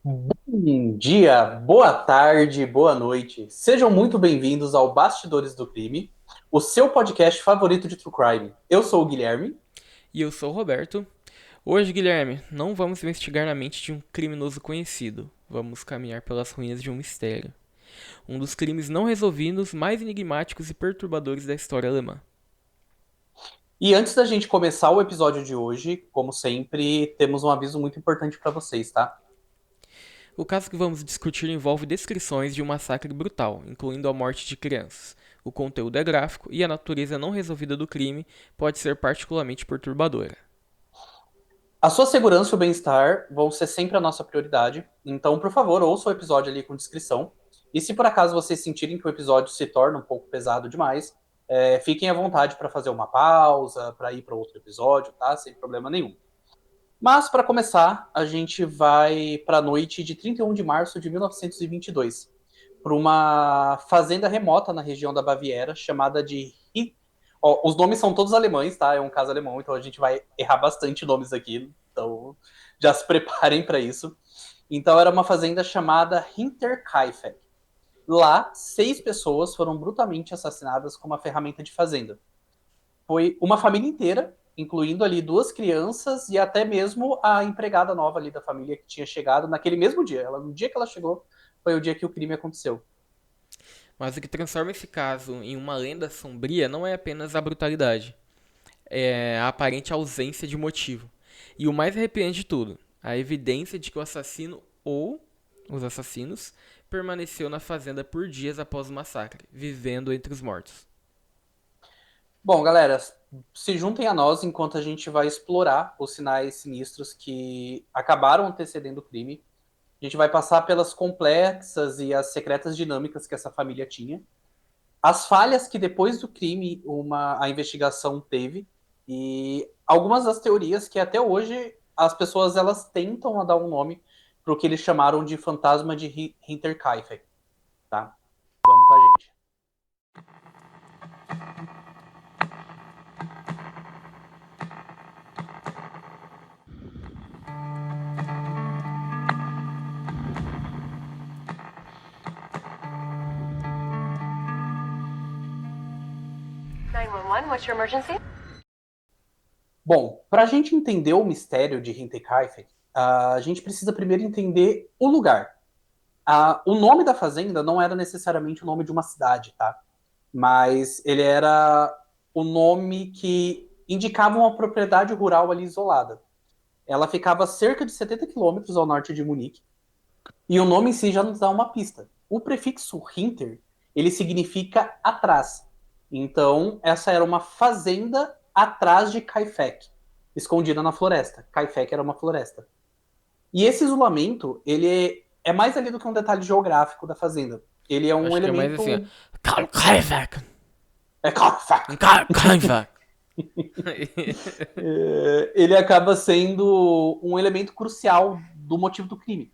Bom dia, boa tarde, boa noite. Sejam muito bem-vindos ao Bastidores do Crime, o seu podcast favorito de True Crime. Eu sou o Guilherme. E eu sou o Roberto. Hoje, Guilherme, não vamos investigar na mente de um criminoso conhecido. Vamos caminhar pelas ruínas de um mistério. Um dos crimes não resolvidos mais enigmáticos e perturbadores da história alemã. E antes da gente começar o episódio de hoje, como sempre, temos um aviso muito importante para vocês, tá? O caso que vamos discutir envolve descrições de um massacre brutal, incluindo a morte de crianças. O conteúdo é gráfico e a natureza não resolvida do crime pode ser particularmente perturbadora. A sua segurança e o bem-estar vão ser sempre a nossa prioridade, então, por favor, ouça o episódio ali com descrição. E se por acaso vocês sentirem que o episódio se torna um pouco pesado demais, fiquem à vontade para fazer uma pausa, para ir para outro episódio, tá? Sem problema nenhum. Mas, para começar, a gente vai para a noite de 31 de março de 1922, para uma fazenda remota na região da Baviera, chamada de. Ó, os nomes são todos alemães, tá? É um caso alemão, então a gente vai errar bastante nomes aqui. Então, já se preparem para isso. Então, era uma fazenda chamada Hinterkaifeck. Lá, 6 pessoas foram brutalmente assassinadas com uma ferramenta de fazenda. Foi uma família inteira, incluindo ali 2 crianças e até mesmo a empregada nova ali da família que tinha chegado naquele mesmo dia. No dia que ela chegou, foi o dia que o crime aconteceu. Mas o que transforma esse caso em uma lenda sombria não é apenas a brutalidade, é a aparente ausência de motivo. E o mais arrepiante de tudo, a evidência de que o assassino ou os assassinos permaneceu na fazenda por dias após o massacre, vivendo entre os mortos. Bom, galera, se juntem a nós enquanto a gente vai explorar os sinais sinistros que acabaram antecedendo o crime. A gente vai passar pelas complexas e as secretas dinâmicas que essa família tinha, as falhas que depois do crime a investigação teve e algumas das teorias que até hoje as pessoas elas tentam a dar um nome para o que eles chamaram de fantasma de Hinterkaifeck, tá? Vamos com a gente. 911, what's your emergency? Bom, para a gente entender o mistério de Hinterkaifeck, a gente precisa primeiro entender o lugar. O nome da fazenda não era necessariamente o nome de uma cidade, tá? Mas ele era o nome que indicava uma propriedade rural ali isolada. Ela ficava a cerca de 70 quilômetros ao norte de Munique, e o nome em si já nos dá uma pista. O prefixo Hinter, ele significa atrás. Então, essa era uma fazenda atrás de Kaifek, escondida na floresta. Kaifek era uma floresta. E esse isolamento, ele é mais ali do que um detalhe geográfico da fazenda. Ele é um Acho que é mais assim, ó. elemento. Karl Kaifek! É Kaifek! Karl Kaifek! Ele acaba sendo um elemento crucial do motivo do crime.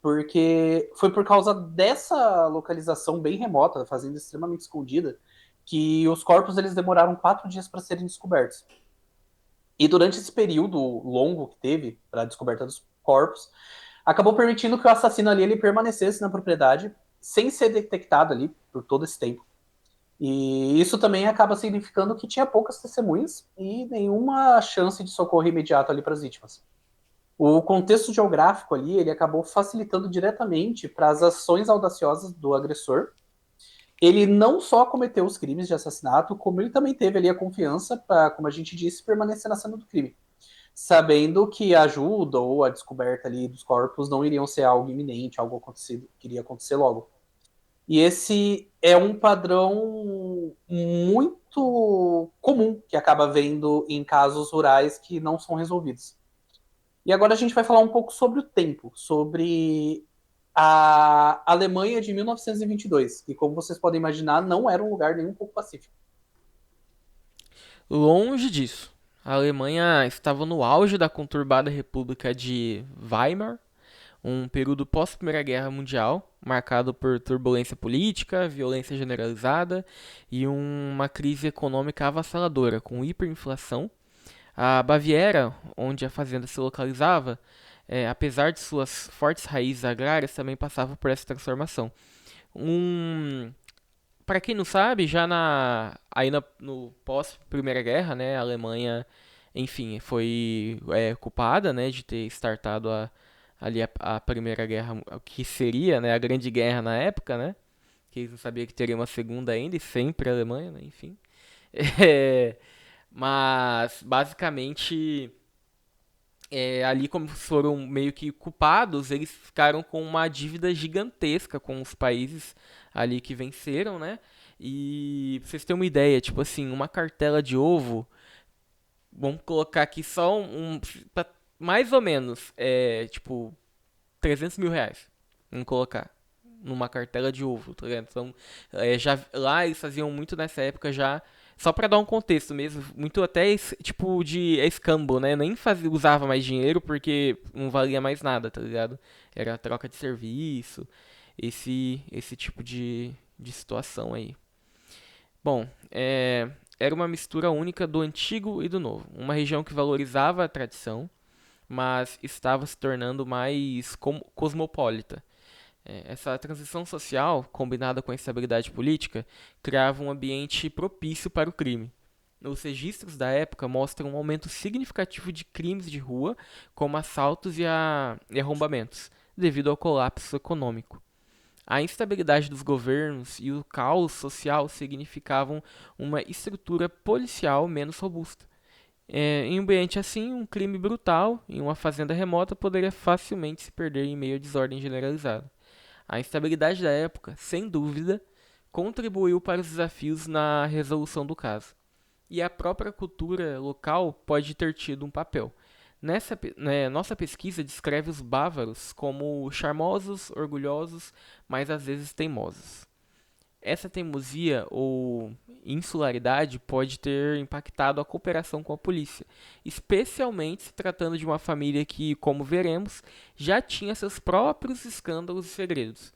Porque foi por causa dessa localização bem remota, da fazenda extremamente escondida, que os corpos eles demoraram 4 dias para serem descobertos. E durante esse período longo que teve para a descoberta dos corpos, acabou permitindo que o assassino ali ele permanecesse na propriedade sem ser detectado ali por todo esse tempo. E isso também acaba significando que tinha poucas testemunhas e nenhuma chance de socorro imediato ali para as vítimas. O contexto geográfico ali, ele acabou facilitando diretamente para as ações audaciosas do agressor. Ele não só cometeu os crimes de assassinato, como ele também teve ali a confiança para, como a gente disse, permanecer na cena do crime, sabendo que a ajuda ou a descoberta ali dos corpos não iriam ser algo iminente, algo acontecido, que iria acontecer logo. E esse é um padrão muito comum que acaba vendo em casos rurais que não são resolvidos. E agora a gente vai falar um pouco sobre o tempo, sobre a Alemanha de 1922, que, como vocês podem imaginar, não era um lugar nem um pouco pacífico. Longe disso. A Alemanha estava no auge da conturbada República de Weimar, um período pós-Primeira Guerra Mundial, marcado por turbulência política, violência generalizada e uma crise econômica avassaladora, com hiperinflação. A Baviera, onde a fazenda se localizava, apesar de suas fortes raízes agrárias, também passava por essa transformação. Um, para quem não sabe, já no pós Primeira Guerra, né, a Alemanha, enfim, foi culpada, né, de ter startado a Primeira Guerra, o que seria, né, a Grande Guerra na época, né, que eles não sabiam que teria uma segunda ainda e sempre a Alemanha, né, enfim. É, mas basicamente ali como foram meio que culpados, eles ficaram com uma dívida gigantesca com os países ali que venceram, né? E pra vocês terem uma ideia, tipo assim, uma cartela de ovo, vamos colocar aqui só mais ou menos, tipo, 300 mil reais. Vamos colocar numa cartela de ovo, tá ligado? Então, já, lá eles faziam muito nessa época já. Só pra dar um contexto mesmo, muito até tipo de escambo, né? Nem usava mais dinheiro porque não valia mais nada, tá ligado? Era troca de serviço, esse tipo de situação aí. Bom, era uma mistura única do antigo e do novo. Uma região que valorizava a tradição, mas estava se tornando mais cosmopolita. Essa transição social, combinada com a instabilidade política, criava um ambiente propício para o crime. Os registros da época mostram um aumento significativo de crimes de rua, como assaltos e arrombamentos, devido ao colapso econômico. A instabilidade dos governos e o caos social significavam uma estrutura policial menos robusta. Em um ambiente assim, um crime brutal em uma fazenda remota poderia facilmente se perder em meio à desordem generalizada. A instabilidade da época, sem dúvida, contribuiu para os desafios na resolução do caso. E a própria cultura local pode ter tido um papel. Nossa pesquisa descreve os bávaros como charmosos, orgulhosos, mas às vezes teimosos. Essa teimosia ou insularidade pode ter impactado a cooperação com a polícia, especialmente se tratando de uma família que, como veremos, já tinha seus próprios escândalos e segredos.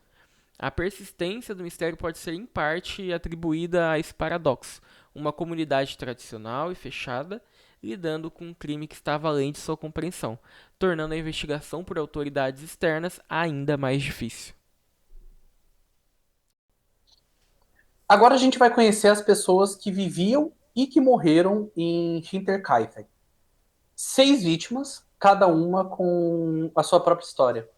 A persistência do mistério pode ser, em parte, atribuída a esse paradoxo: uma comunidade tradicional e fechada lidando com um crime que estava além de sua compreensão, tornando a investigação por autoridades externas ainda mais difícil. Agora a gente vai conhecer as pessoas que viviam e que morreram em Hinterkaifeck. 6 vítimas, cada uma com a sua própria história.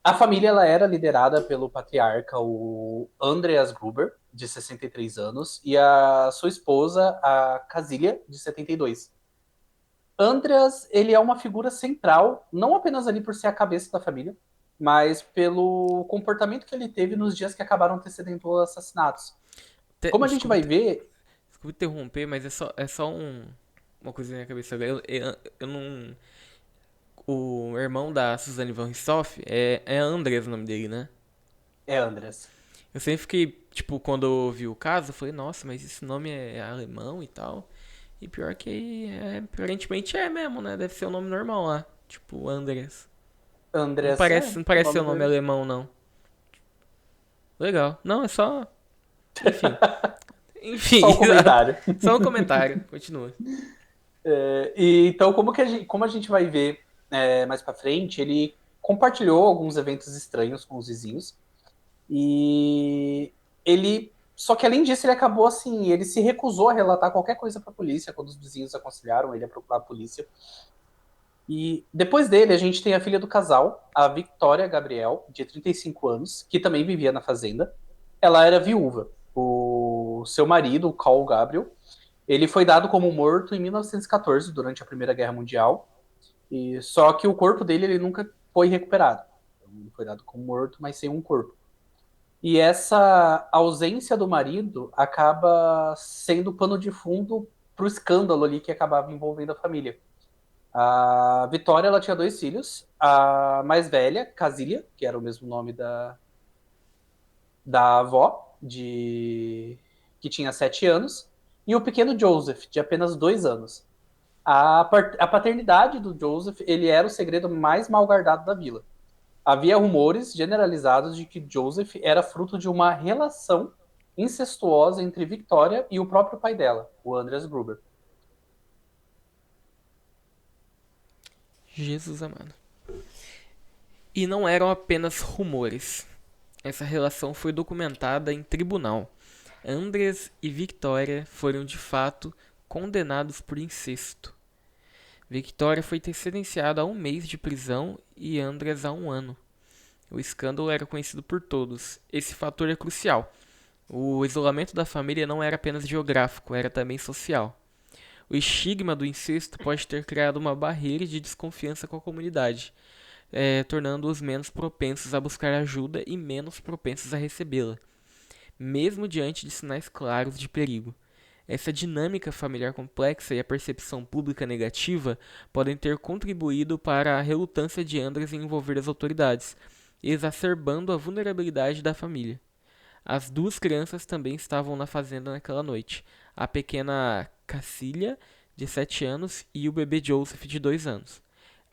A família ela era liderada pelo patriarca, o Andreas Gruber, de 63 anos, e a sua esposa, a Casilia, de 72. Andreas, ele é uma figura central, não apenas ali por ser a cabeça da família, mas pelo comportamento que ele teve nos dias que acabaram antecedendo os assassinatos. Como a gente Desculpa, vai ver, desculpa interromper, mas é só uma coisa na minha cabeça. Eu não. O irmão da Suzanne von Richthofen é Andreas o nome dele, né? é Andreas. Eu sempre fiquei, tipo, quando eu vi o caso, eu falei, nossa, mas esse nome é alemão e tal. E pior que aparentemente é mesmo, né? Deve ser o nome normal lá. Tipo, Andreas. Não Andreas parece, é não o parece ser nome um nome dele. alemão, não. Legal. Não, é só. Enfim. Só Enfim. um comentário. Só um comentário. Continua. E então, como a gente vai ver mais para frente, ele compartilhou alguns eventos estranhos com os vizinhos. E ele. Só que além disso, ele acabou assim, ele se recusou a relatar qualquer coisa para a polícia quando os vizinhos aconselharam ele a procurar a polícia. E depois dele, a gente tem a filha do casal, a Victoria Gabriel, de 35 anos, que também vivia na fazenda. Ela era viúva. O seu marido, o Carl Gabriel, ele foi dado como morto em 1914, durante a Primeira Guerra Mundial. E só que o corpo dele ele nunca foi recuperado. Então, ele foi dado como morto, mas sem um corpo. E essa ausência do marido acaba sendo pano de fundo para o escândalo ali que acabava envolvendo a família. A Vitória ela tinha 2 filhos. A mais velha, Casília, que era o mesmo nome da avó, que tinha 7 anos, e o pequeno Joseph, de apenas 2 anos. A paternidade do Joseph ele era o segredo mais mal guardado da vila. Havia rumores generalizados de que Joseph era fruto de uma relação incestuosa entre Victoria e o próprio pai dela, o Andreas Gruber. Jesus amado. E não eram apenas rumores. Essa relação foi documentada em tribunal. Andreas e Victoria foram de fato condenados por incesto. Victoria foi sentenciada a 1 mês de prisão e Andreas a 1 ano. O escândalo era conhecido por todos. Esse fator é crucial. O isolamento da família não era apenas geográfico, era também social. O estigma do incesto pode ter criado uma barreira de desconfiança com a comunidade, tornando-os menos propensos a buscar ajuda e menos propensos a recebê-la, mesmo diante de sinais claros de perigo. Essa dinâmica familiar complexa e a percepção pública negativa podem ter contribuído para a relutância de Andreas em envolver as autoridades, exacerbando a vulnerabilidade da família. As duas crianças também estavam na fazenda naquela noite, a pequena Cacilha, de 7 anos, e o bebê Joseph, de 2 anos.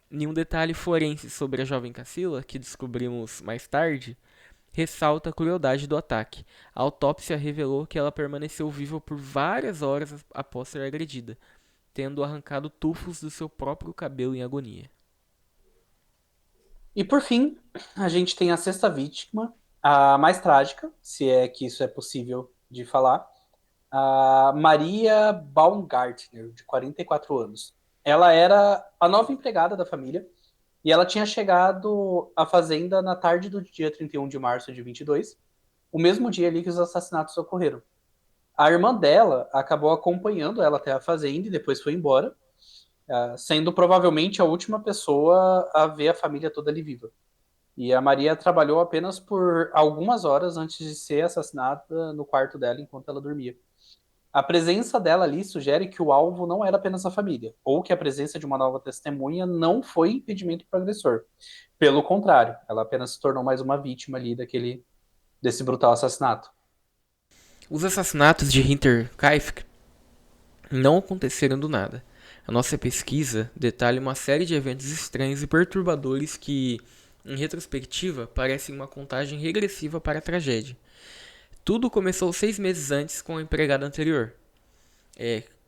Nenhum detalhe forense sobre a jovem Cacilla, que descobrimos mais tarde, ressalta a crueldade do ataque. A autópsia revelou que ela permaneceu viva por várias horas após ser agredida, tendo arrancado tufos do seu próprio cabelo em agonia. E por fim, a gente tem a sexta vítima, a mais trágica, se é que isso é possível de falar, a Maria Baumgartner, de 44 anos. Ela era a nova empregada da família e ela tinha chegado à fazenda na tarde do dia 31 de março de 22, o mesmo dia ali que os assassinatos ocorreram. A irmã dela acabou acompanhando ela até a fazenda e depois foi embora, sendo provavelmente a última pessoa a ver a família toda ali viva. E a Maria trabalhou apenas por algumas horas antes de ser assassinada no quarto dela enquanto ela dormia. A presença dela ali sugere que o alvo não era apenas a família, ou que a presença de uma nova testemunha não foi impedimento para o agressor. Pelo contrário, ela apenas se tornou mais uma vítima ali desse brutal assassinato. Os assassinatos de Hinterkaifeck não aconteceram do nada. A nossa pesquisa detalha uma série de eventos estranhos e perturbadores que, em retrospectiva, parecem uma contagem regressiva para a tragédia. Tudo começou 6 meses antes com a empregada anterior,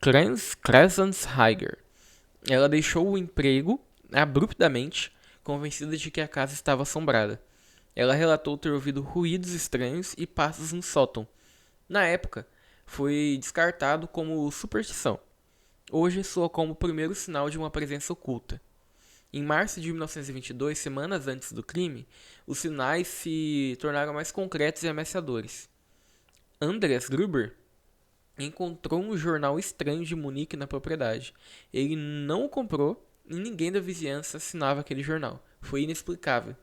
Crescent Heiger. Ela deixou o emprego abruptamente, convencida de que a casa estava assombrada. Ela relatou ter ouvido ruídos estranhos e passos no sótão. Na época, foi descartado como superstição. Hoje soa como o primeiro sinal de uma presença oculta. Em março de 1922, semanas antes do crime, os sinais se tornaram mais concretos e ameaçadores. Andreas Gruber encontrou um jornal estranho de Munique na propriedade. Ele não o comprou e ninguém da vizinhança assinava aquele jornal. Foi inexplicável.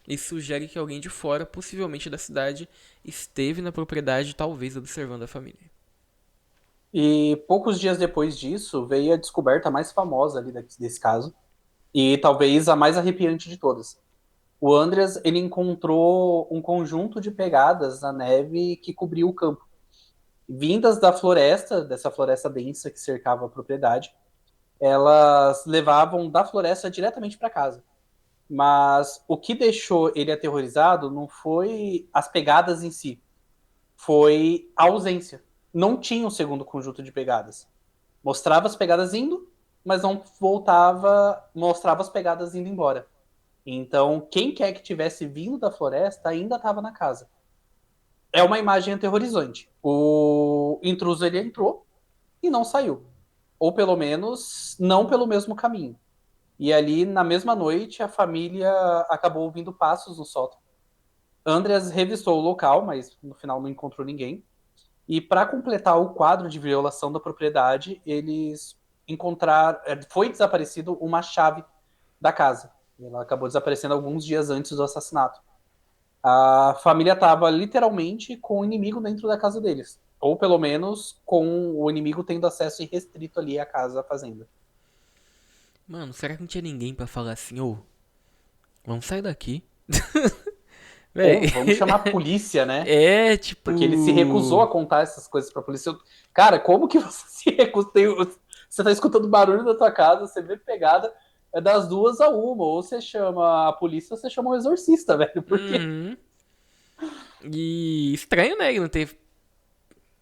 Isso sugere que alguém de fora, possivelmente da cidade, esteve na propriedade, talvez observando a família. E poucos dias depois disso, veio a descoberta mais famosa ali desse caso, e talvez a mais arrepiante de todas. O Andreas, ele encontrou um conjunto de pegadas na neve que cobriu o campo, vindas da floresta, dessa floresta densa que cercava a propriedade. Elas levavam da floresta diretamente para casa. Mas o que deixou ele aterrorizado não foi as pegadas em si, foi a ausência. Não tinha um segundo conjunto de pegadas. Mostrava as pegadas indo, mas não voltava, mostrava as pegadas indo embora. Então, quem quer que tivesse vindo da floresta ainda estava na casa. É uma imagem aterrorizante. O intruso ele entrou e não saiu. Ou pelo menos não pelo mesmo caminho. E ali, na mesma noite, a família acabou ouvindo passos no sótão. Andreas revistou o local, mas no final não encontrou ninguém. E para completar o quadro de violação da propriedade, eles encontraram. Foi desaparecido uma chave da casa. Ela acabou desaparecendo alguns dias antes do assassinato. A família estava literalmente com o inimigo dentro da casa deles. Ou pelo menos com o inimigo tendo acesso irrestrito ali à casa, à fazenda. Mano, será que não tinha ninguém pra falar assim, ô, vamos sair daqui? Véi, Ou vamos chamar a polícia, né? é Porque ele se recusou tipo. a contar essas coisas pra polícia. Cara, como que você se recusa? Você tá escutando barulho da tua casa, você vê pegada, é das duas a uma. Ou você chama a polícia ou você chama o exorcista, velho. Porque Uhum. E estranho, né? Ele não ter.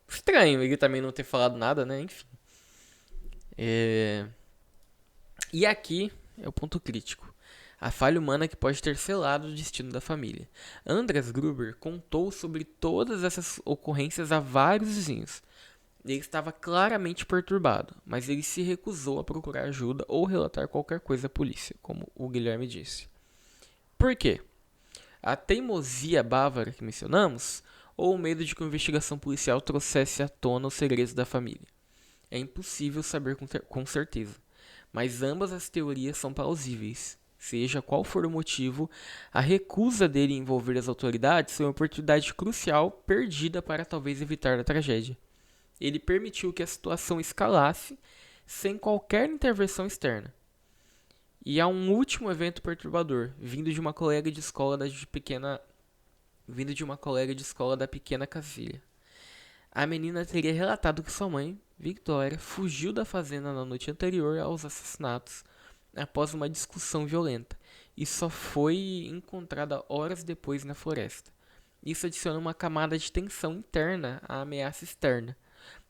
Estranho ele também não ter falado nada, né? Enfim. É... E aqui é o ponto crítico. A falha humana que pode ter selado o destino da família. Andreas Gruber contou sobre todas essas ocorrências a vários vizinhos. Ele estava claramente perturbado, mas ele se recusou a procurar ajuda ou relatar qualquer coisa à polícia, como o Guilherme disse. Por quê? A teimosia bávara que mencionamos, ou o medo de que uma investigação policial trouxesse à tona os segredos da família? É impossível saber com certeza, mas ambas as teorias são plausíveis. Seja qual for o motivo, a recusa dele em envolver as autoridades foi uma oportunidade crucial perdida para talvez evitar a tragédia. Ele permitiu que a situação escalasse sem qualquer intervenção externa. E há um último evento perturbador, vindo de uma colega de escola da pequena Cassilha. A menina teria relatado que sua mãe, Victoria, fugiu da fazenda na noite anterior aos assassinatos após uma discussão violenta e só foi encontrada horas depois na floresta. Isso adiciona uma camada de tensão interna à ameaça externa.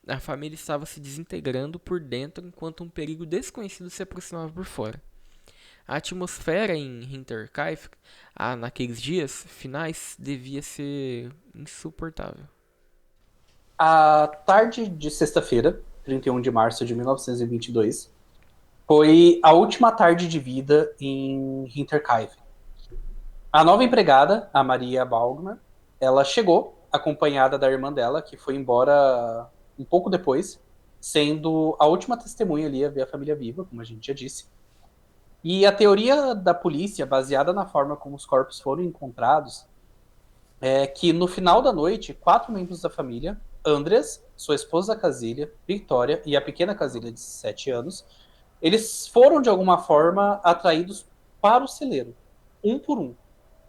A família estava se desintegrando por dentro enquanto um perigo desconhecido se aproximava por fora. A atmosfera em Hinterkaifeck, naqueles dias finais, devia ser insuportável. A tarde de sexta-feira, 31 de março de 1922, foi a última tarde de vida em Hinterkaifeck. A nova empregada, a Maria Balgner, ela chegou acompanhada da irmã dela, que foi embora um pouco depois, sendo a última testemunha ali a ver a família viva, como a gente já disse. E a teoria da polícia, baseada na forma como os corpos foram encontrados, é que no final da noite, 4 membros da família, Andreas, sua esposa Casília, Victoria e a pequena Casília de 7 anos, eles foram de alguma forma atraídos para o celeiro, um por um,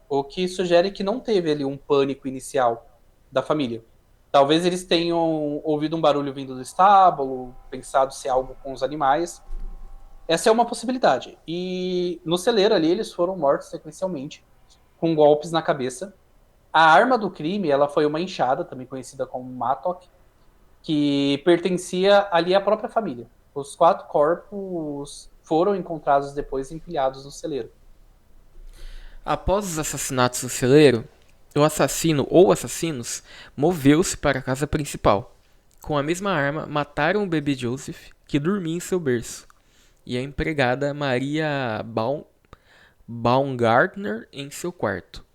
o que sugere que não teve ali um pânico inicial da família. Talvez eles tenham ouvido um barulho vindo do estábulo, pensado ser algo com os animais. Essa é uma possibilidade. E no celeiro ali eles foram mortos sequencialmente, com golpes na cabeça. A arma do crime, ela foi uma enxada, também conhecida como mattock, que pertencia ali à própria família. Os 4 corpos foram encontrados depois empilhados no celeiro. Após os assassinatos no celeiro, o assassino ou assassinos moveu-se para a casa principal. Com a mesma arma, mataram o bebê Joseph, que dormia em seu berço, e a empregada Maria Baumgartner em seu quarto.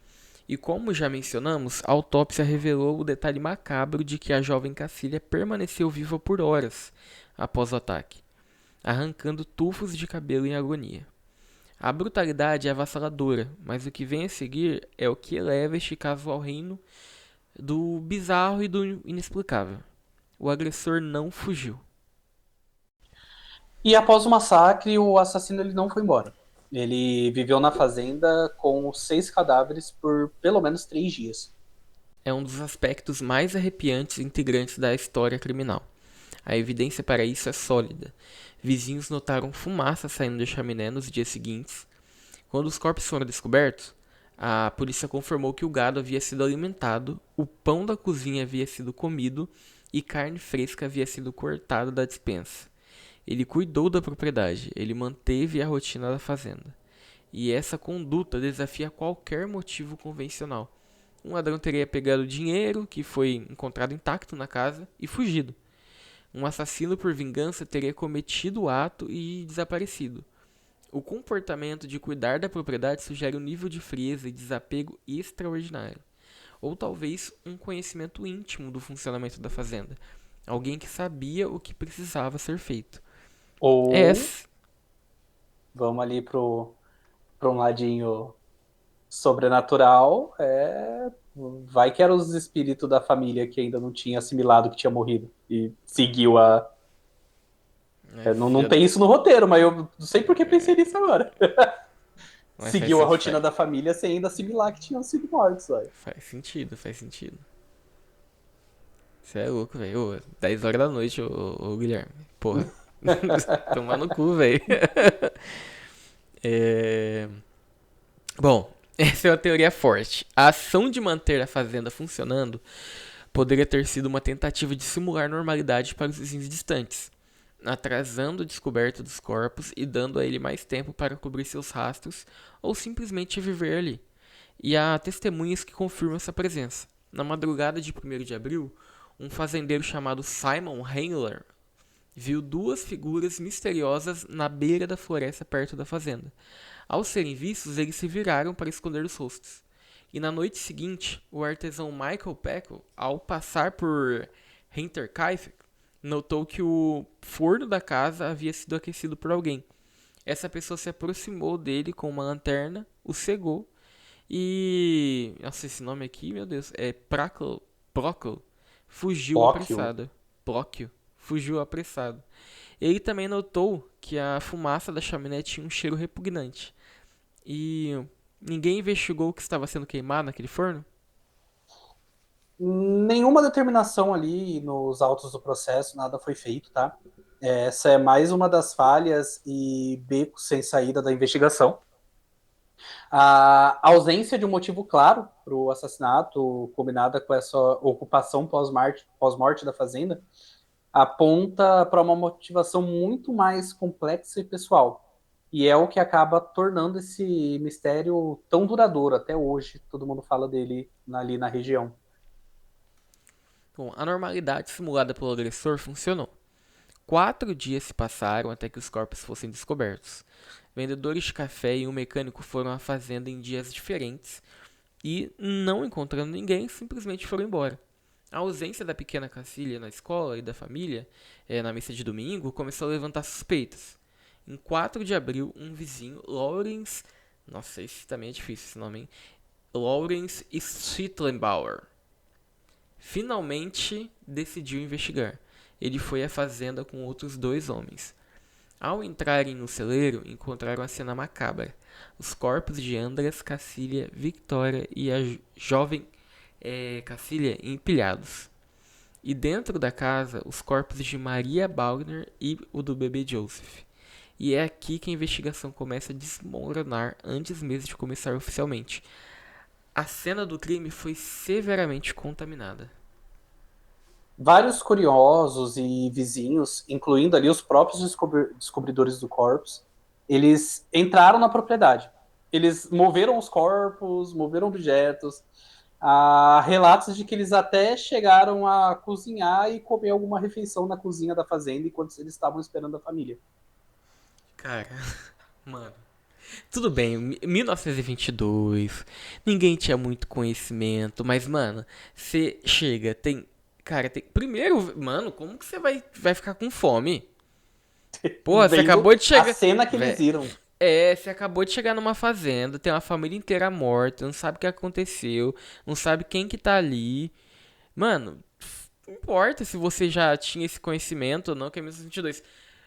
E como já mencionamos, a autópsia revelou o detalhe macabro de que a jovem Cacília permaneceu viva por horas após o ataque, arrancando tufos de cabelo em agonia. A brutalidade é avassaladora, mas o que vem a seguir é o que eleva este caso ao reino do bizarro e do inexplicável. O agressor não fugiu. E após o massacre, o assassino ele não foi embora. Ele viveu na fazenda com os 6 cadáveres por pelo menos 3 dias. É um dos aspectos mais arrepiantes e integrantes da história criminal. A evidência para isso é sólida. Vizinhos notaram fumaça saindo da chaminé nos dias seguintes. Quando os corpos foram descobertos, a polícia confirmou que o gado havia sido alimentado, o pão da cozinha havia sido comido e carne fresca havia sido cortada da despensa. Ele cuidou da propriedade, ele manteve a rotina da fazenda. E essa conduta desafia qualquer motivo convencional. Um ladrão teria pegado o dinheiro, que foi encontrado intacto na casa, e fugido. Um assassino por vingança teria cometido o ato e desaparecido. O comportamento de cuidar da propriedade sugere um nível de frieza e desapego extraordinário. Ou talvez um conhecimento íntimo do funcionamento da fazenda. Alguém que sabia o que precisava ser feito. Ou vamos ali para um ladinho sobrenatural, vai que eram os espíritos da família que ainda não tinha assimilado que tinha morrido e seguiu a. Não tem isso no roteiro, mas eu não sei por que pensei nisso agora. Seguiu a rotina da família sem ainda assimilar que tinham sido mortos. Véio. Faz sentido, faz sentido. Você é louco, velho. 10 horas da noite, ô Guilherme. Porra. Tomar no cu, velho. Bom, essa é uma teoria forte. A ação de manter a fazenda funcionando poderia ter sido uma tentativa de simular normalidade para os vizinhos distantes. atrasando a descoberta dos corpos e dando a ele mais tempo para cobrir seus rastros ou simplesmente viver ali. E há testemunhas que confirmam essa presença. Na madrugada de 1º de abril, um fazendeiro chamado Simon Handler viu duas figuras misteriosas na beira da floresta perto da fazenda. Ao serem vistos, eles se viraram para esconder os rostos. E na noite seguinte, o artesão Michael Peckle, ao passar por Hinterkaifeck, notou que o forno da casa havia sido aquecido por alguém. Essa pessoa se aproximou dele com uma lanterna, o cegou e... Nossa, esse nome aqui, meu Deus, é Proclo. Fugiu Tóquio. apressado. Proclo. Fugiu apressado. Ele também notou que a fumaça da chaminé tinha um cheiro repugnante. E ninguém investigou o que estava sendo queimado naquele forno? Nenhuma determinação ali nos autos do processo, nada foi feito, tá? Essa é mais uma das falhas e becos sem saída da investigação. A ausência de um motivo claro para o assassinato, combinada com essa ocupação pós-morte da fazenda, aponta para uma motivação muito mais complexa e pessoal. E é o que acaba tornando esse mistério tão duradouro até hoje. Todo mundo fala dele ali na região. Bom, a normalidade simulada pelo agressor funcionou. 4 dias se passaram até que os corpos fossem descobertos. Vendedores de café e um mecânico foram à fazenda em dias diferentes e, não encontrando ninguém, simplesmente foram embora. A ausência da pequena Cacilha na escola e da família, na missa de domingo, começou a levantar suspeitas. Em 4 de abril, um vizinho, Lawrence... Nossa, esse também é difícil esse nome, hein? Lawrence Schittenbauer, finalmente decidiu investigar. Ele foi à fazenda com outros 2 homens. Ao entrarem no celeiro, encontraram a cena macabra. Os corpos de Andras, Cacilha, Victoria e a jovem Cacilha empilhados. E dentro da casa, os corpos de Maria Bauer e o do bebê Joseph. E é aqui que a investigação começa a desmoronar antes mesmo de começar oficialmente. A cena do crime foi severamente contaminada. Vários curiosos e vizinhos, incluindo ali os próprios descobridores do corpus, eles entraram na propriedade. Eles moveram os corpos, moveram objetos. Há relatos de que eles até chegaram a cozinhar e comer alguma refeição na cozinha da fazenda enquanto eles estavam esperando a família. Cara, mano. Tudo bem, 1922, ninguém tinha muito conhecimento, mas, mano, você chega, tem. Cara, tem. Primeiro, mano, como que você vai ficar com fome? Porra, você Vendo acabou de a chegar. cena que eles Vé, viram. você acabou de chegar numa fazenda, tem uma família inteira morta, não sabe o que aconteceu, não sabe quem que tá ali. Mano, não importa se você já tinha esse conhecimento ou não, que é 1922.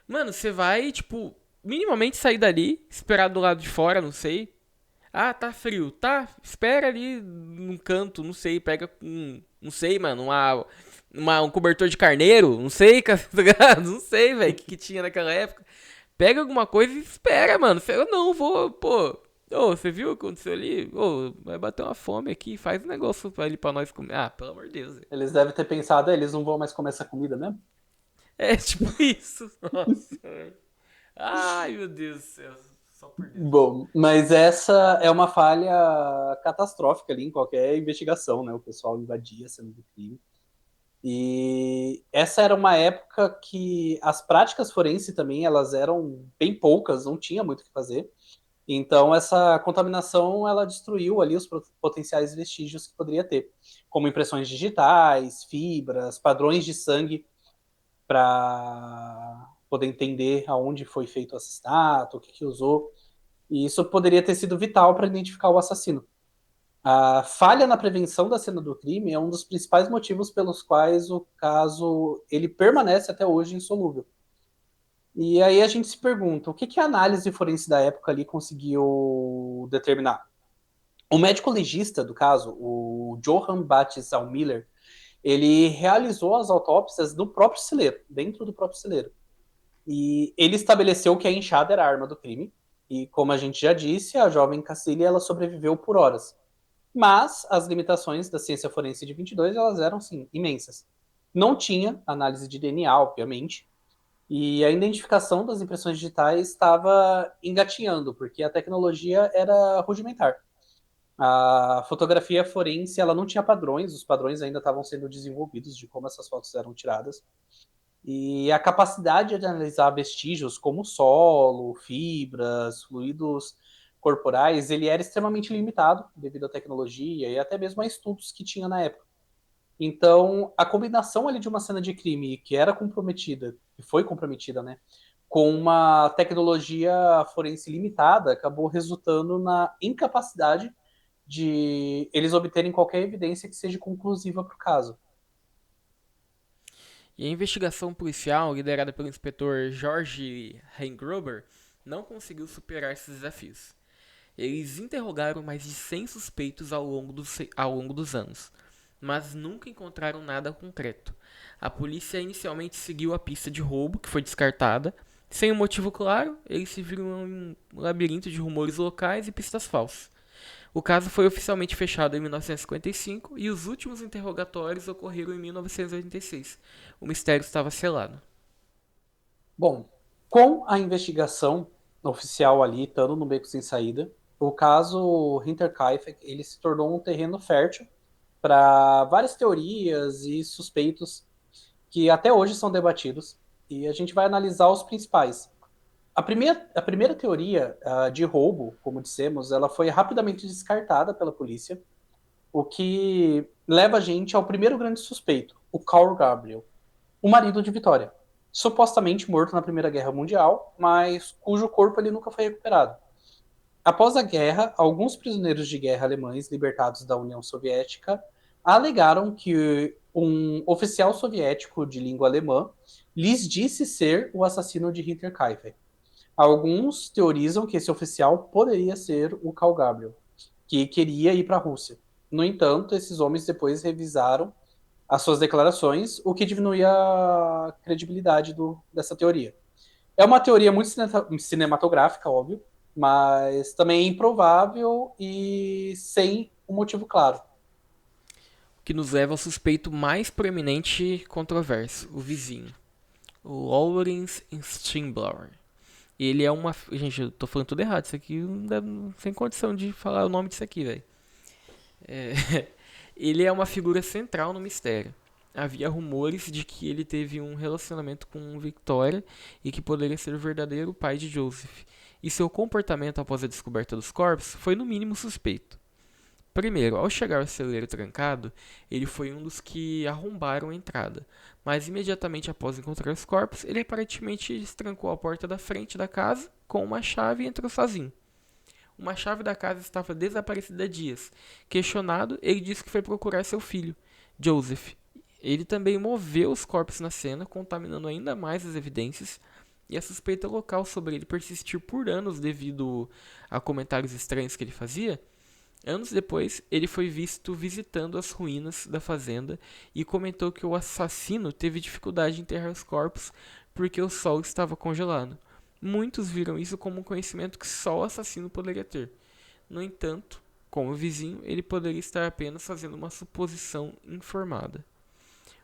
Mano, você vai, tipo, minimamente sair dali, esperar do lado de fora, não sei. Ah, tá frio. Tá, espera ali num canto, não sei, pega um, não sei, mano, um cobertor de carneiro, não sei, tá ligado? Não sei, velho, o que tinha naquela época. Pega alguma coisa e espera, mano. Eu não vou, pô. Ô, você viu o que aconteceu ali? Ô, vai bater uma fome aqui, faz um negócio ali pra nós comer. Ah, pelo amor de Deus, velho. Eles devem ter pensado, eles não vão mais comer essa comida mesmo? É tipo isso. Nossa, velho. Ai, meu Deus do céu. Só por Deus. Bom, mas essa é uma falha catastrófica ali em qualquer investigação, né? O pessoal invadia a cena do crime. E essa era uma época que as práticas forenses também elas eram bem poucas, não tinha muito o que fazer. Então essa contaminação ela destruiu ali os potenciais vestígios que poderia ter, como impressões digitais, fibras, padrões de sangue para poder entender aonde foi feito o assassinato, o que, que usou. E isso poderia ter sido vital para identificar o assassino. A falha na prevenção da cena do crime é um dos principais motivos pelos quais o caso ele permanece até hoje insolúvel. E aí a gente se pergunta, o que, que a análise forense da época ali conseguiu determinar? O médico legista do caso, o Johann Baptist Miller, ele realizou as autópsias no próprio celeiro, dentro do próprio celeiro. E ele estabeleceu que a enxada era a arma do crime. E como a gente já disse, a jovem Cacilha ela sobreviveu por horas. Mas as limitações da ciência forense de 22 elas eram sim imensas. Não tinha análise de DNA, obviamente. E a identificação das impressões digitais estava engatinhando, porque a tecnologia era rudimentar. A fotografia forense ela não tinha padrões, os padrões ainda estavam sendo desenvolvidos de como essas fotos eram tiradas. E a capacidade de analisar vestígios como solo, fibras, fluidos corporais, ele era extremamente limitado devido à tecnologia e até mesmo a estudos que tinha na época. Então, a combinação ali de uma cena de crime que era comprometida, que foi comprometida, né, com uma tecnologia forense limitada, acabou resultando na incapacidade de eles obterem qualquer evidência que seja conclusiva para o caso. E a investigação policial, liderada pelo inspetor George Heingruber, não conseguiu superar esses desafios. Eles interrogaram mais de 100 suspeitos ao longo dos anos, mas nunca encontraram nada concreto. A polícia inicialmente seguiu a pista de roubo, que foi descartada. Sem um motivo claro, eles se viram em um labirinto de rumores locais e pistas falsas. O caso foi oficialmente fechado em 1955 e os últimos interrogatórios ocorreram em 1986. O mistério estava selado. Bom, com a investigação oficial ali, estando no beco sem saída, o caso Hinterkaifeck ele se tornou um terreno fértil para várias teorias e suspeitos que até hoje são debatidos. E a gente vai analisar os principais. A primeira teoria de roubo, como dissemos, ela foi rapidamente descartada pela polícia, o que leva a gente ao primeiro grande suspeito, o Carl Gabriel, o marido de Vitória, supostamente morto na Primeira Guerra Mundial, mas cujo corpo ele nunca foi recuperado. Após a guerra, alguns prisioneiros de guerra alemães libertados da União Soviética alegaram que um oficial soviético de língua alemã lhes disse ser o assassino de Hinterkaifeck. Alguns teorizam que esse oficial poderia ser o Karl Gabriel, que queria ir para a Rússia. No entanto, esses homens depois revisaram as suas declarações, o que diminui a credibilidade dessa teoria. É uma teoria muito cinematográfica, óbvio, mas também improvável e sem um motivo claro. O que nos leva ao suspeito mais proeminente e controverso, o vizinho, o Lawrence Steinbauer. Ele é uma. Gente, eu tô falando tudo errado. Isso aqui não dá, sem condição de falar o nome disso aqui, velho. É, ele é uma figura central no mistério. Havia rumores de que ele teve um relacionamento com Victoria e que poderia ser o verdadeiro pai de Joseph. E seu comportamento após a descoberta dos corpos foi no mínimo suspeito. Primeiro, ao chegar ao celeiro trancado, ele foi um dos que arrombaram a entrada, mas imediatamente após encontrar os corpos, ele aparentemente destrancou a porta da frente da casa com uma chave e entrou sozinho. Uma chave da casa estava desaparecida há dias. Questionado, ele disse que foi procurar seu filho, Joseph. Ele também moveu os corpos na cena, contaminando ainda mais as evidências, e a suspeita local sobre ele persistir por anos devido a comentários estranhos que ele fazia. Anos depois, ele foi visto visitando as ruínas da fazenda e comentou que o assassino teve dificuldade em enterrar os corpos porque o sol estava congelado. Muitos viram isso como um conhecimento que só o assassino poderia ter. No entanto, como vizinho, ele poderia estar apenas fazendo uma suposição informada.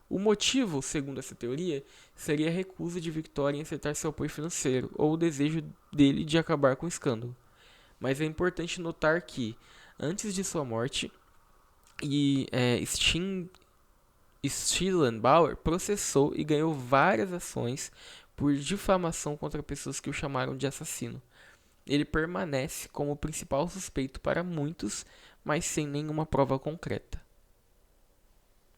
O motivo, segundo essa teoria, seria a recusa de Victoria em aceitar seu apoio financeiro ou o desejo dele de acabar com o escândalo. Mas é importante notar que, antes de sua morte, Stillenbauer processou e ganhou várias ações por difamação contra pessoas que o chamaram de assassino. Ele permanece como o principal suspeito para muitos, mas sem nenhuma prova concreta.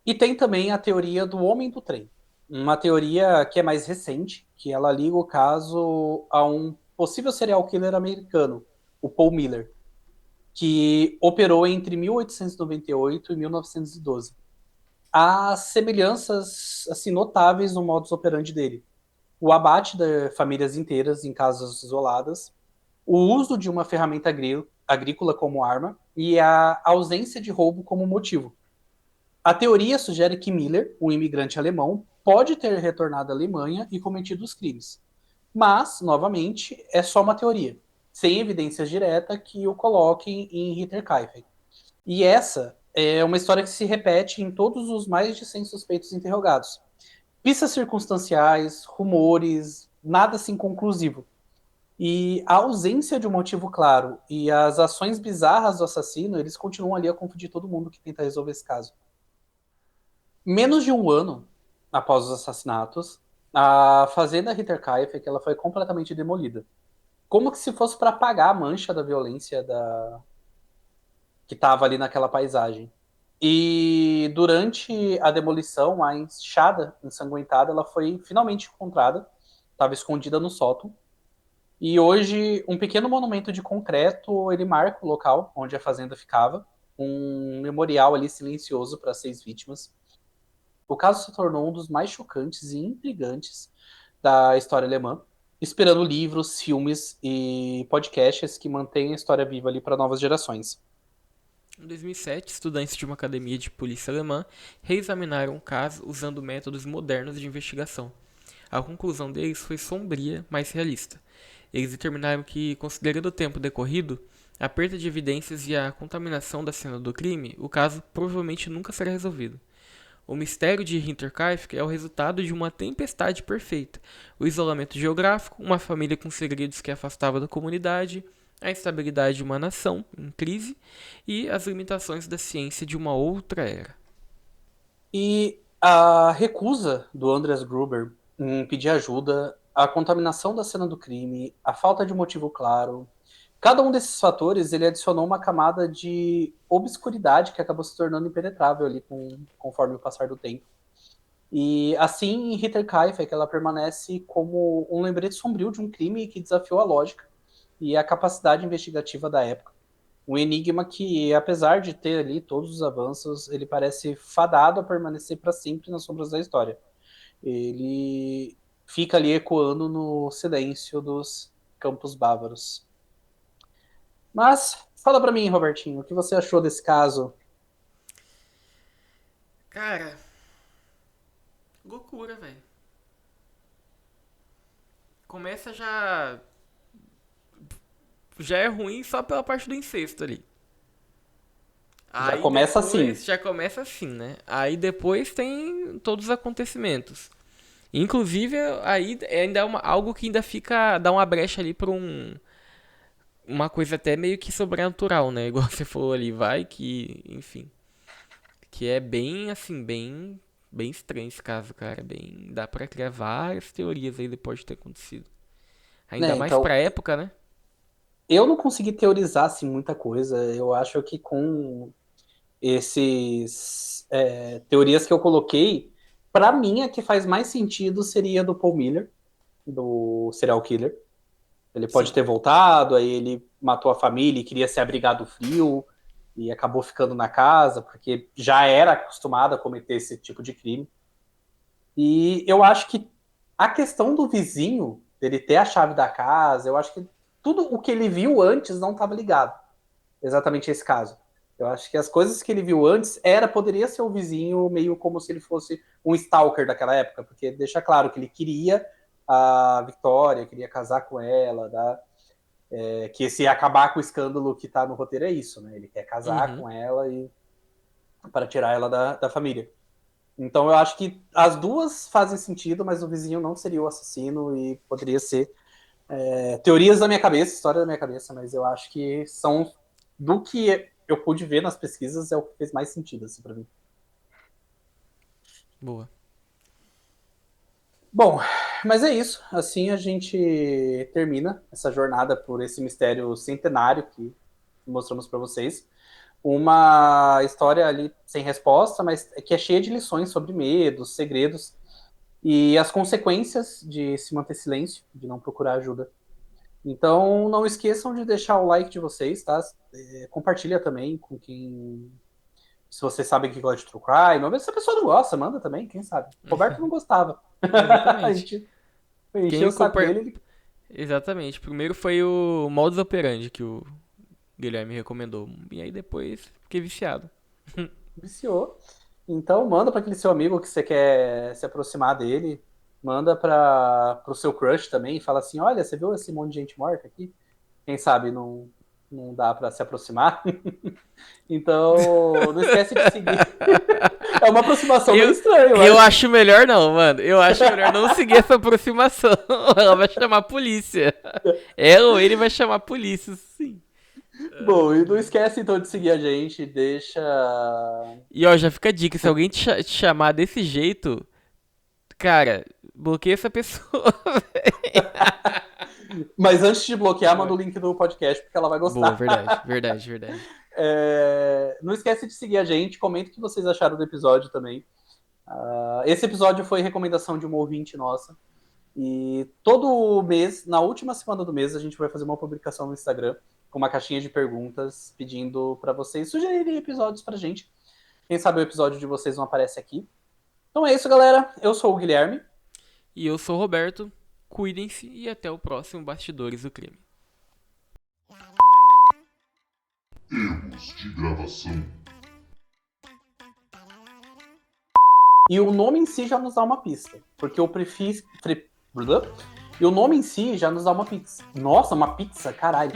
E tem também a teoria do homem do trem. Uma teoria que é mais recente, que ela liga o caso a um possível serial killer americano, o Paul Miller, que operou entre 1898 e 1912. Há semelhanças assim notáveis no modus operandi dele. O abate de famílias inteiras em casas isoladas, o uso de uma ferramenta agrícola como arma e a ausência de roubo como motivo. A teoria sugere que Miller, um imigrante alemão, pode ter retornado à Alemanha e cometido os crimes. Mas, novamente, é só uma teoria, sem evidências diretas que o coloquem em Hinterkaifeck. E essa é uma história que se repete em todos os mais de 100 suspeitos interrogados. pistas circunstanciais, rumores, nada assim conclusivo. E a ausência de um motivo claro e as ações bizarras do assassino, eles continuam ali a confundir todo mundo que tenta resolver esse caso. Menos de um ano após os assassinatos, a fazenda Hinterkaifeck ela foi completamente demolida. Como que se fosse para apagar a mancha da violência que estava ali naquela paisagem. E durante a demolição, a enxada ensanguentada ela foi finalmente encontrada, estava escondida no sótão. E hoje, um pequeno monumento de concreto, ele marca o local onde a fazenda ficava, um memorial ali silencioso para 6 vítimas. O caso se tornou um dos mais chocantes e intrigantes da história alemã, esperando livros, filmes e podcasts que mantêm a história viva ali para novas gerações. Em 2007, estudantes de uma academia de polícia alemã reexaminaram o caso usando métodos modernos de investigação. A conclusão deles foi sombria, mas realista. Eles determinaram que, considerando o tempo decorrido, a perda de evidências e a contaminação da cena do crime, o caso provavelmente nunca será resolvido. O mistério de Hinterkaifeck é o resultado de uma tempestade perfeita. O isolamento geográfico, uma família com segredos que afastava da comunidade, a instabilidade de uma nação em crise e as limitações da ciência de uma outra era. E a recusa do Andreas Gruber em pedir ajuda, a contaminação da cena do crime, a falta de motivo claro, cada um desses fatores ele adicionou uma camada de obscuridade que acabou se tornando impenetrável ali conforme o passar do tempo. E assim, em Hinterkaifeck, ela permanece como um lembrete sombrio de um crime que desafiou a lógica e a capacidade investigativa da época. Um enigma que, apesar de ter ali todos os avanços, ele parece fadado a permanecer para sempre nas sombras da história. Ele fica ali ecoando no silêncio dos campos bávaros. Mas fala para mim, Robertinho, o que você achou desse caso? Cara, loucura, velho. Começa já. Já é ruim só pela parte do incesto ali. Já Aí começa assim. depois já começa assim, né? Aí depois tem todos os acontecimentos. Inclusive, aí ainda é algo que ainda fica. Dá uma brecha ali pra uma coisa até meio que sobrenatural, né? Igual você falou ali, vai que. Enfim. Que é bem, assim, bem estranho esse caso, cara. Bem, dá pra criar várias teorias aí depois de ter acontecido. Ainda Né, mais pra então, época, né? eu não consegui teorizar assim, muita coisa. Eu acho que com esses teorias que eu coloquei, para mim a que faz mais sentido seria do Paul Miller, do serial killer. Ele pode Sim. ter voltado, aí ele matou a família e queria se abrigar do frio e acabou ficando na casa porque já era acostumado a cometer esse tipo de crime. E eu acho que a questão do vizinho, dele ter a chave da casa, eu acho que tudo o que ele viu antes não estava ligado exatamente a esse caso. Eu acho que as coisas que ele viu antes poderia ser o vizinho meio como se ele fosse um stalker daquela época, porque deixa claro que ele queria a Victoria, queria casar com ela, que esse acabar com o escândalo que tá no roteiro é isso, né? Ele quer casar Uhum. com ela e para tirar ela da família. Então eu acho que as duas fazem sentido, mas o vizinho não seria o assassino e poderia ser teorias da minha cabeça, história da minha cabeça, mas eu acho que são do que eu pude ver nas pesquisas é o que fez mais sentido assim para mim. Boa. Bom, mas é isso. Assim a gente termina essa jornada por esse mistério centenário que mostramos para vocês. Uma história ali sem resposta, mas que é cheia de lições sobre medos, segredos e as consequências de se manter silêncio, de não procurar ajuda. Então, não esqueçam de deixar o like de vocês, tá? Compartilha também com quem. Se vocês sabem que gosta de True Crime, ou mesmo se a pessoa não gosta, manda também, quem sabe. O Roberto não gostava. A Exatamente. gente encheu Quem o saco compar... dele, ele Exatamente. Primeiro foi o modus operandi que o Guilherme recomendou. E aí depois fiquei viciado. viciou. Então, manda para aquele seu amigo que você quer se aproximar dele. Manda para o seu crush também. Fala assim: olha, você viu esse monte de gente morta aqui? Quem sabe não dá para se aproximar. Então, não esquece de seguir. É uma aproximação meio Eu, estranha, eu acho melhor não, mano. Eu acho melhor não seguir essa aproximação. Ela vai chamar a polícia. Ela ou ele vai chamar a polícia, sim. Bom, e não esquece então de seguir a gente, deixa. E ó, já fica a dica, se alguém te chamar desse jeito, cara, bloqueia essa pessoa. Mas antes de bloquear, manda o link do podcast, porque ela vai Boa, gostar. verdade, verdade, verdade. Não esquece de seguir a gente, comenta o que vocês acharam do episódio também. Esse episódio foi recomendação de uma ouvinte nossa. E todo mês, na última semana do mês, a gente vai fazer uma publicação no Instagram com uma caixinha de perguntas pedindo para vocês sugerirem episódios pra gente. Quem sabe o episódio de vocês não aparece aqui. Então é isso, galera. Eu sou o Guilherme. E eu sou o Roberto. Cuidem-se e até o próximo Bastidores do Crime. Erros de gravação. E o nome em si já nos dá uma pista. Porque o prefixo. E o nome em si já nos dá uma pizza. Nossa, uma pizza, caralho.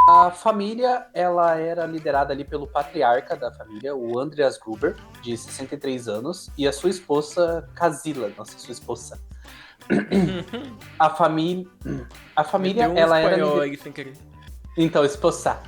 A família, ela era liderada ali pelo patriarca da família, o Andreas Gruber, de 63 anos, e a sua esposa, Casila. Nossa, sua esposa. A família, Meteu um ela era espanhol aí sem querer. Então, esposa.